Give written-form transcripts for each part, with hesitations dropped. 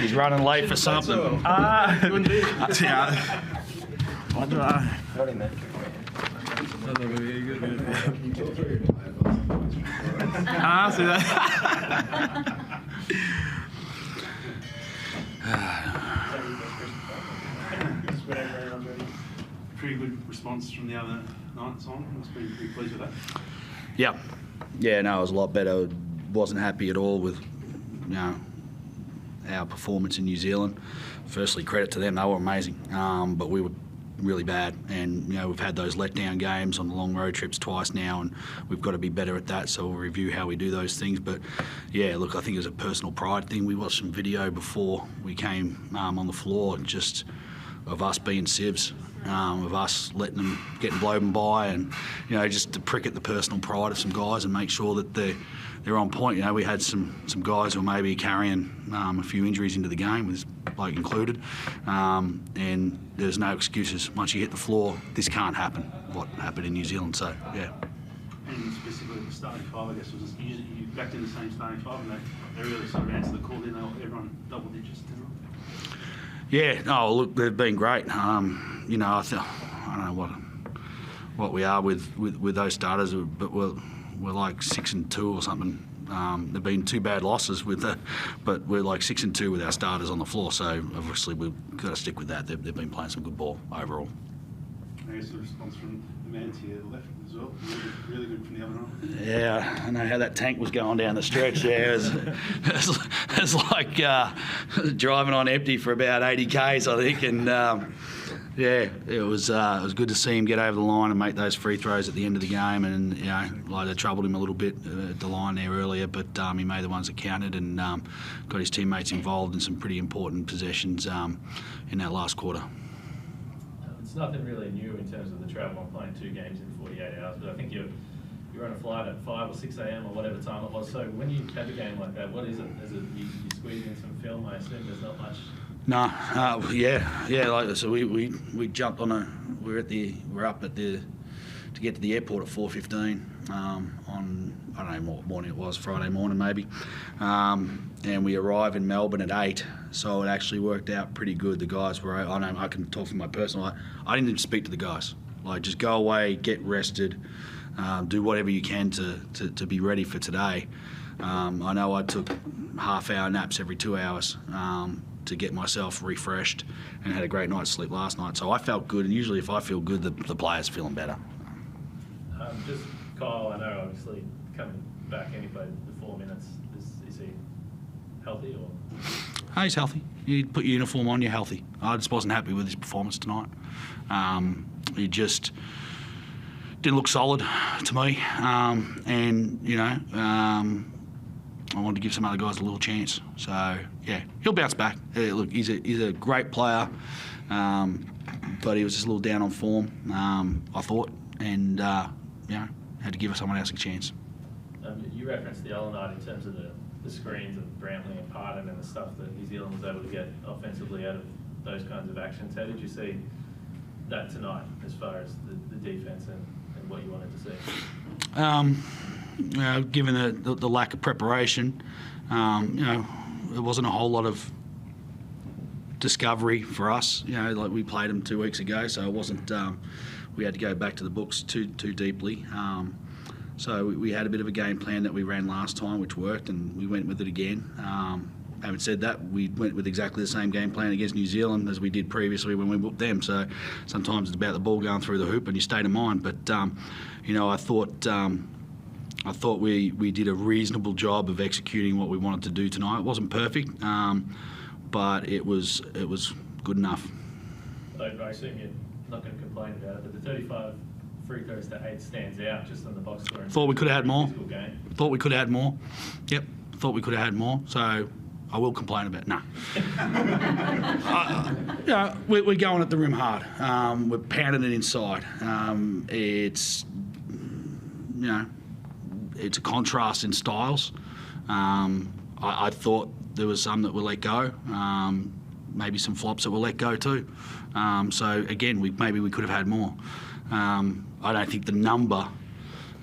He's running late for something. Yeah. What do I? See that? Pretty good response from the other night, Simon. I was pretty pleased with that. Yeah, no, it was a lot better. Wasn't happy at all with, our performance in New Zealand. Firstly, credit to them; they were amazing. But we were really bad, and we've had those letdown games on the long road trips twice now, and we've got to be better at that. So we'll review how we do those things. But yeah, look, I think it was a personal pride thing. We watched some video before we came on the floor, just of us being sieves. Of us letting them getting blown by, and just to prick at the personal pride of some guys and make sure that they're on point. We had some guys who were maybe carrying a few injuries into the game, with this bloke included, and there's no excuses. Once you hit the floor, this can't happen. What happened in New Zealand? So yeah. And specifically the starting five, I guess, was you backed in the same starting five, and they really sort of answered the call. Everyone double digits tonight. Yeah, no, look, they've been great. I don't know what we are with those starters, but we're like 6-2 or something. There've been 2 bad losses but we're like 6-2 with our starters on the floor. So obviously we've got to stick with that. They've been playing some good ball overall. I guess the response from the man to your left as well. Really good from the other night. Yeah, I know how that tank was going down the stretch there. It's like driving on empty for about 80 Ks, I think. And yeah, it was good to see him get over the line and make those free throws at the end of the game. And they troubled him a little bit at the line there earlier, but he made the ones that counted and got his teammates involved in some pretty important possessions in that last quarter. It's nothing really new in terms of the travel. I'm playing 2 games in 48 hours, but I think you're on a flight at 5 or 6 a.m. or whatever time it was. So when you have a game like that, what is it? Is it you squeeze in some film? I assume there's not much. No, yeah. Like so, we jumped on we're up to get to the airport at 4:15 on I don't know what morning it was, Friday morning maybe, and we arrive in Melbourne at 8. So it actually worked out pretty good. The guys were. I know I can talk from my personal life. I didn't even speak to the guys. Like, just go away, get rested, do whatever you can to be ready for today. I know I took half-hour naps every 2 hours to get myself refreshed, and had a great night's sleep last night. So I felt good, and usually if I feel good, the players feeling better. Just Kyle, I know obviously coming back, and he played the 4 minutes. Is he healthy or? Oh, he's healthy. You put your uniform on, you're healthy. I just wasn't happy with his performance tonight. He just didn't look solid to me, I wanted to give some other guys a little chance. So yeah, he'll bounce back. Look, he's a great player, but he was just a little down on form, I thought, and had to give someone else a chance. You referenced the other night in terms of the screens of Browne and Parton and the stuff that New Zealand was able to get offensively out of those kinds of actions. How did you see that tonight as far as the defence and what you wanted to see? Given the lack of preparation, there wasn't a whole lot of discovery for us. Like we played them 2 weeks ago, so it wasn't. We had to go back to the books too deeply. So we had a bit of a game plan that we ran last time, which worked, and we went with it again. Having said that, we went with exactly the same game plan against New Zealand as we did previously when we whooped them. So sometimes it's about the ball going through the hoop and your state of mind. But I thought we did a reasonable job of executing what we wanted to do tonight. It wasn't perfect, but it was good enough. I assume you're not going to complain about it, but the 35 free throws to 8 stands out just on the box score. Thought we could have had more. Thought we could have had more. Yep. Thought we could have had more. So I will complain about it. No. We're going at the rim hard. We're pounding it inside. It's a contrast in styles. I thought there was some that were let go. Maybe some flops that were let go too. So again, maybe we could have had more. I don't think the number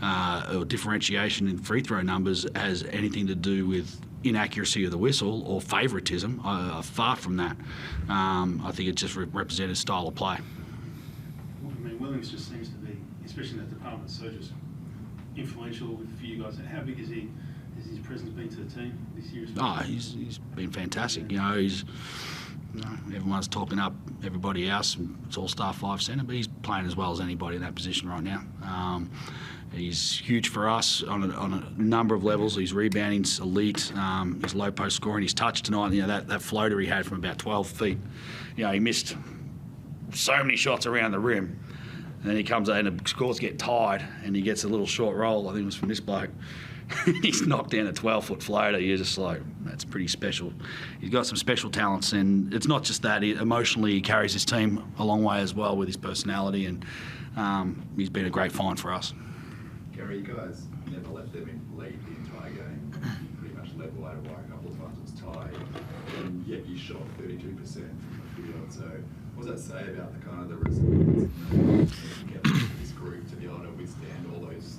or differentiation in free throw numbers has anything to do with inaccuracy of the whistle or favouritism. Far from that. I think it just represented his style of play. I mean, Williams just seems to be, especially in that department, so just influential for you guys. How big is he? Has his presence been to the team this year? He's been fantastic. Everyone's talking up everybody else. It's all-star 5 centre, but he's playing as well as anybody in that position right now. He's huge for us on a number of levels. His rebounding's elite. His low post scoring, his touch tonight. That floater he had from about 12 feet. He missed so many shots around the rim, and then he comes out and the scores get tied, and he gets a little short roll. I think it was from this bloke. He's knocked down a 12-foot floater. You're just like, that's pretty special. He's got some special talents, and it's not just that. Emotionally, he carries his team a long way as well with his personality, and he's been a great find for us. Gary, you guys never let them lead the entire game. Pretty much led the way to wire a couple of times. It was tied, and yet you shot 32% from the field. So, what does that say about the kind of the resilience and this group to be able to withstand all those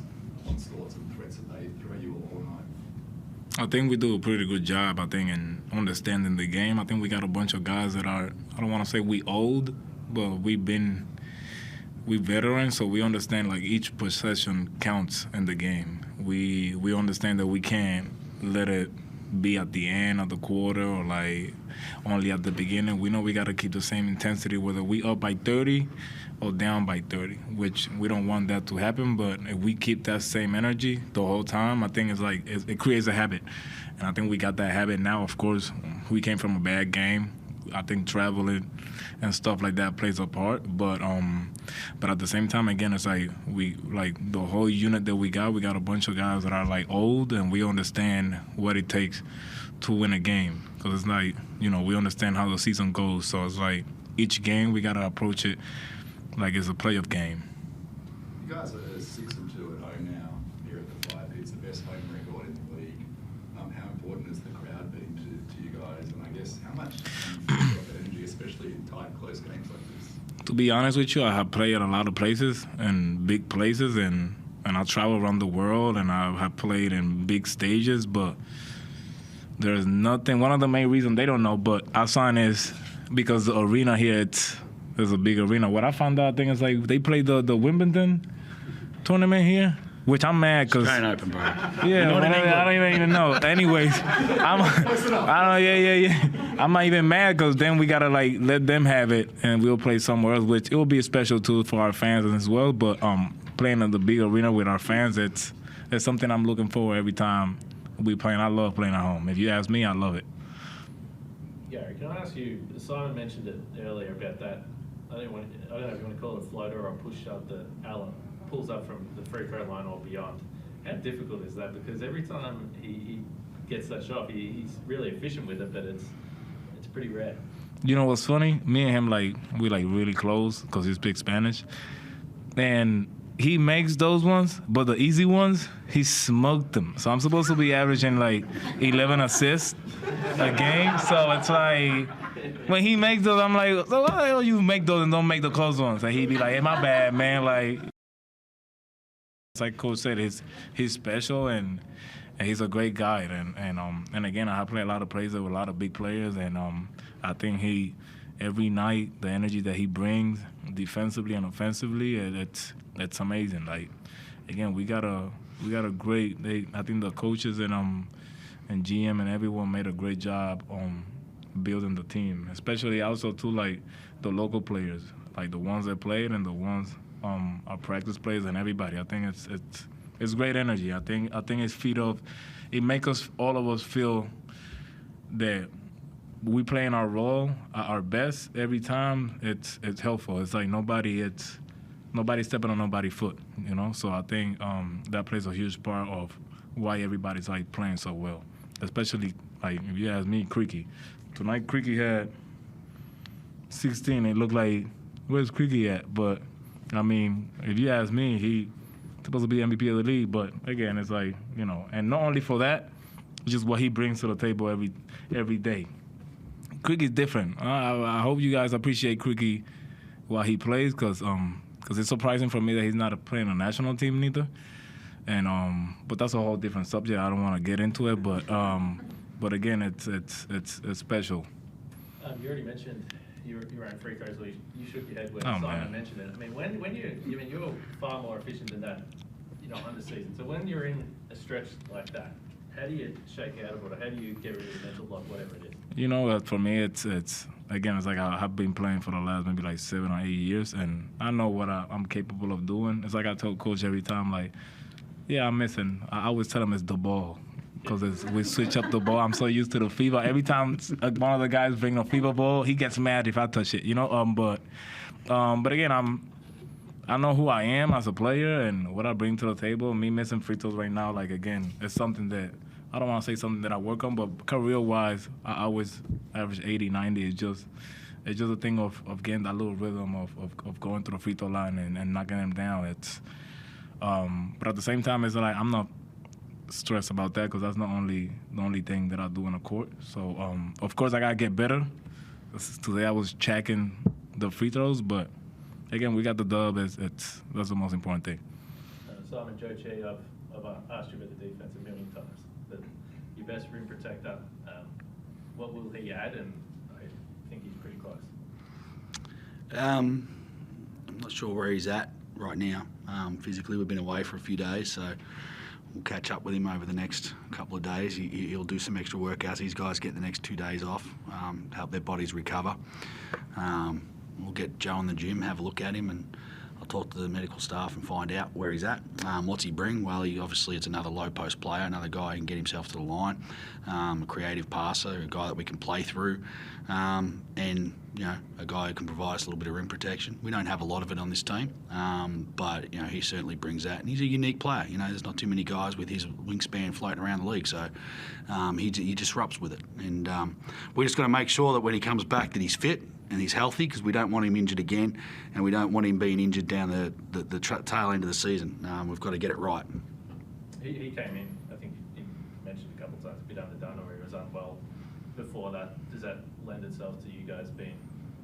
onslaughts and threats that they throw you all night? I think we do a pretty good job, in understanding the game. I think we got a bunch of guys that are, I don't want to say we old, but we veterans, so we understand each possession counts in the game. We understand that we can't let it be at the end of the quarter or only at the beginning. We know we got to keep the same intensity whether we up by 30 or down by 30, which we don't want that to happen. But if we keep that same energy the whole time, I think it creates a habit. And I think we got that habit now. Of course, we came from a bad game. I think traveling and stuff like that plays a part, but at the same time, again, it's we the whole unit that we got a bunch of guys that are old, and we understand what it takes to win a game, because it's we understand how the season goes, so it's each game we gotta approach it like it's a playoff game. You guys are 6-2 at home now here at the Five. It's the best home record in the league. How important has the crowd been to you guys, and I guess how much do you feel that energy, especially in tight, close games like this? To be honest with you, I have played at a lot of places and big places, and I travel around the world, and I have played in big stages, but there's nothing. One of the main reasons they don't know, but our sign is because the arena here, there's a big arena. What I found out, I think, is they play the Wimbledon tournament here, which I'm mad because Australian Open, bro. Yeah, I don't even know. Anyways, I'm not even mad because then we gotta let them have it, and we'll play somewhere else, which it will be a special tool for our fans as well. But playing at the big arena with our fans, it's something I'm looking for every time we playing. I love playing at home. If you ask me, I love it. Gary, can I ask you? Simon mentioned it earlier about that. I don't know if you want to call it a floater or a push shot that Allen pulls up from the free throw line or beyond. How difficult is that? Because every time he gets that shot, he's really efficient with it, but it's pretty rare. You know what's funny? Me and him, we really close because he speaks Spanish. And he makes those ones, but the easy ones, he smoked them. So I'm supposed to be averaging 11 assists a game. So it's when he makes those, I'm like, so why the hell you make those and don't make the close ones? And he'd be like, hey, my bad, man. It's like Coach said, he's special and he's a great guy. And again, I play a lot of plays with a lot of big players, and I think every night the energy that he brings defensively and offensively, it's amazing. Again, we got a great. I think the coaches and GM and everyone made a great job on building the team, especially also too the local players, the ones that played and the ones our practice players and everybody. I think it's great energy. I think it makes all of us feel that we playing our role our best every time. It's helpful. It's nobody stepping on nobody's foot, So I think that plays a huge part of why everybody's playing so well. Especially if you ask me, Creaky. Tonight Creaky had 16. It looked like, where's Creaky at? But I mean, if you ask me, he's supposed to be MVP of the league. But again, it's and not only for that, just what he brings to the table every day. Creaky's different. I hope you guys appreciate Creaky while he plays, because it's surprising for me that he's not playing a national team neither. And but that's a whole different subject. I don't want to get into it. But but again, it's special. You already mentioned you were on free throws, or you shook your head when Oh, Simon man. mentioned it. I mean, when you're far more efficient than that, under season. So when you're in a stretch like that, how do you shake out of it, or how do you get rid of the mental block, whatever it is? For me, it's again, it's like I've been playing for the last maybe like 7 or 8 years, and I know what I'm capable of doing. It's like I told coach every time, like, yeah, I'm missing. I always tell him it's the ball. Because we switch up the ball. I'm so used to the FIBA. Every time one of the guys bring a FIBA ball, he gets mad if I touch it, But again, I know who I am as a player and what I bring to the table. Me missing free throws right now, like, again, it's something that I don't want to say something that I work on, but career-wise, I always average 80, 90. It's just a thing of getting that little rhythm of going through the free throw line and knocking them down. But at the same time, it's like I'm not stressed about that because that's not the only thing that I do on the court. So of course I gotta get better. Today I was checking the free throws, but again we got the dub. That's the most important thing. Simon, Joe Chi, I've asked you about the defense a million times. But your best rim protector, what will he add? And I think he's pretty close. I'm not sure where he's at right now. Physically, we've been away for a few days, so we'll catch up with him over the next couple of days. He'll do some extra workouts. These guys get the next 2 days off, help their bodies recover. We'll get Joe in the gym, have a look at him, and I'll talk to the medical staff and find out where he's at. What's he bring? Well, obviously it's another low post player, another guy who can get himself to the line, a creative passer, a guy that we can play through, and a guy who can provide us a little bit of rim protection. We don't have a lot of it on this team, but he certainly brings that, and he's a unique player. There's not too many guys with his wingspan floating around the league, so he disrupts with it, and we're just going to make sure that when he comes back that he's fit and he's healthy, because we don't want him injured again, and we don't want him being injured down the tail end of the season. We've got to get it right. He came in, I think you mentioned a couple of times, a bit underdone, or he was unwell before that. Does that lend itself to you guys being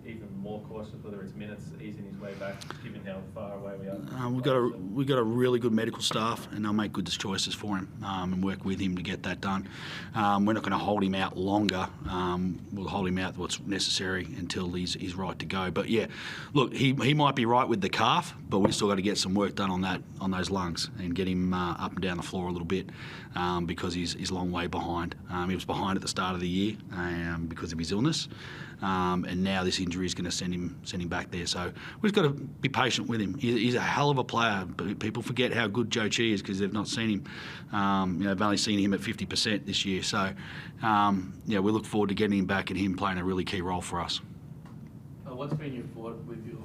even more cautious, whether it's minutes, easing his way back, given how far away we are? We've got a really good medical staff, and they'll make good choices for him and work with him to get that done. We're not going to hold him out longer. We'll hold him out what's necessary until he's right to go. But yeah, look, he might be right with the calf, but we've still got to get some work done on those lungs and get him up and down the floor a little bit because he's a long way behind. He was behind at the start of the year because of his illness. And now this injury is going to send him back there. So we've got to be patient with him. He's a hell of a player. But people forget how good Joe Chi is because they've not seen him. They've only seen him at 50% this year. So we look forward to getting him back and him playing a really key role for us. What's been your thought with your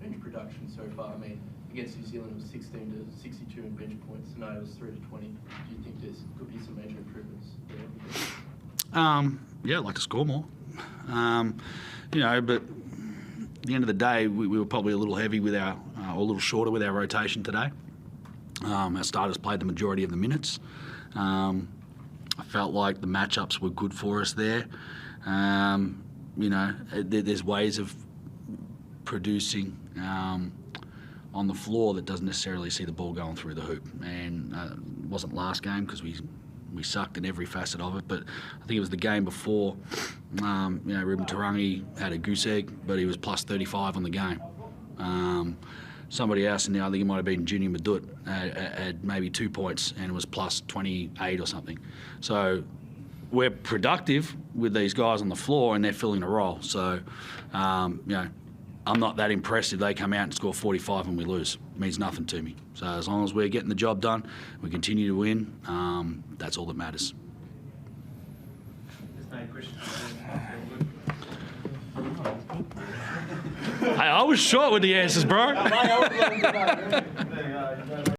bench production so far? I mean, against New Zealand it was 16 to 62 in bench points. Tonight it was 3 to 20. Do you think there could be some major improvements there? Yeah, I'd like to score more. But at the end of the day, we were probably a little heavy with or a little shorter with our rotation today. Our starters played the majority of the minutes. I felt like the matchups were good for us there. There's ways of producing on the floor that doesn't necessarily see the ball going through the hoop. And it wasn't last game because we sucked in every facet of it, but I think it was the game before. Ruben Tarangi had a goose egg, but he was plus 35 on the game. Somebody else, and I think it might have been Junior Madut, had maybe 2 points and it was plus 28 or something. So we're productive with these guys on the floor and they're filling a role. So, I'm not that impressed if they come out and score 45 and we lose. It means nothing to me. So as long as we're getting the job done, we continue to win, that's all that matters. There's no question. Hey, I was short with the answers, bro.